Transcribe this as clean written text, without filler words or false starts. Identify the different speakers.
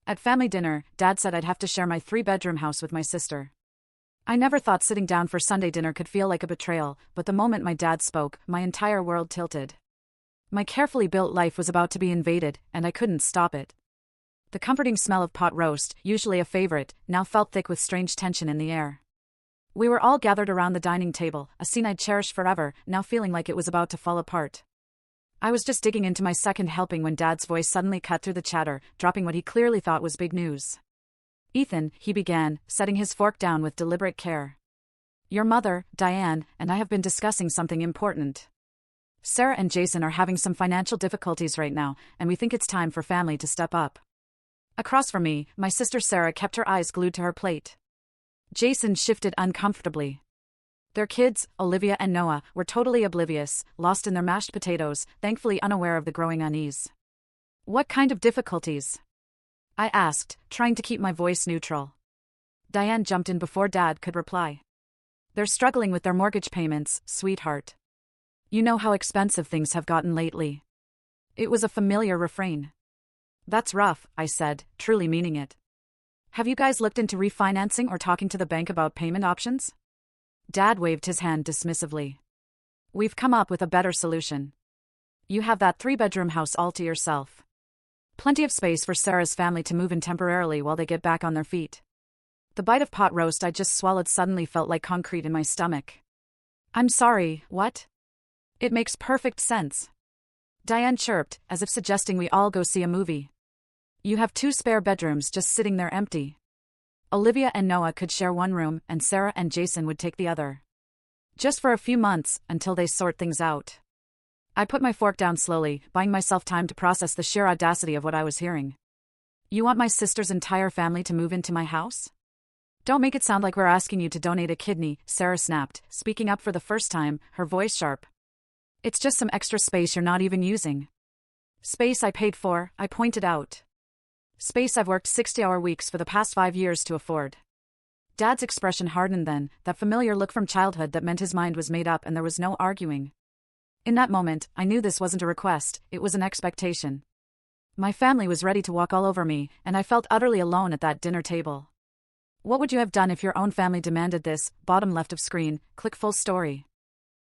Speaker 1: At family dinner, Dad said I'd have to share my three-bedroom house with my sister. I never thought sitting down for Sunday dinner could feel like a betrayal, but the moment my dad spoke, my entire world tilted. My carefully built life was about to be invaded, and I couldn't stop it. The comforting smell of pot roast, usually a favorite, now felt thick with strange tension in the air. We were all gathered around the dining table, a scene I'd cherished forever, now feeling like it was about to fall apart. I was just digging into my second helping when Dad's voice suddenly cut through the chatter, dropping what he clearly thought was big news. "Ethan," he began, setting his fork down with deliberate care. "Your mother, Diane, and I have been discussing something important. Sarah and Jason are having some financial difficulties right now, and we think it's time for family to step up." Across from me, my sister Sarah kept her eyes glued to her plate. Jason shifted uncomfortably. Their kids, Olivia and Noah, were totally oblivious, lost in their mashed potatoes, thankfully unaware of the growing unease. "What kind of difficulties?" I asked, trying to keep my voice neutral. Diane jumped in before Dad could reply. "They're struggling with their mortgage payments, sweetheart. You know how expensive things have gotten lately." It was a familiar refrain. "That's rough," I said, truly meaning it. "Have you guys looked into refinancing or talking to the bank about payment options?" Dad waved his hand dismissively. "We've come up with a better solution. You have that three-bedroom house all to yourself. Plenty of space for Sarah's family to move in temporarily while they get back on their feet." The bite of pot roast I just swallowed suddenly felt like concrete in my stomach. "I'm sorry, what?" "It makes perfect sense," Diane chirped, as if suggesting we all go see a movie. "You have 2 spare bedrooms just sitting there empty. Olivia and Noah could share one room, and Sarah and Jason would take the other. Just for a few months, until they sort things out." I put my fork down slowly, buying myself time to process the sheer audacity of what I was hearing. "You want my sister's entire family to move into my house? Don't make it sound like we're asking you to donate a kidney," Sarah snapped, speaking up for the first time, her voice sharp. "It's just some extra space you're not even using." "Space I paid for," I pointed out. "Space I've worked 60-hour weeks for the past 5 years to afford." Dad's expression hardened then, that familiar look from childhood that meant his mind was made up and there was no arguing. In that moment, I knew this wasn't a request, it was an expectation. My family was ready to walk all over me, and I felt utterly alone at that dinner table. What would you have done if your own family demanded this? Bottom left of screen, click full story.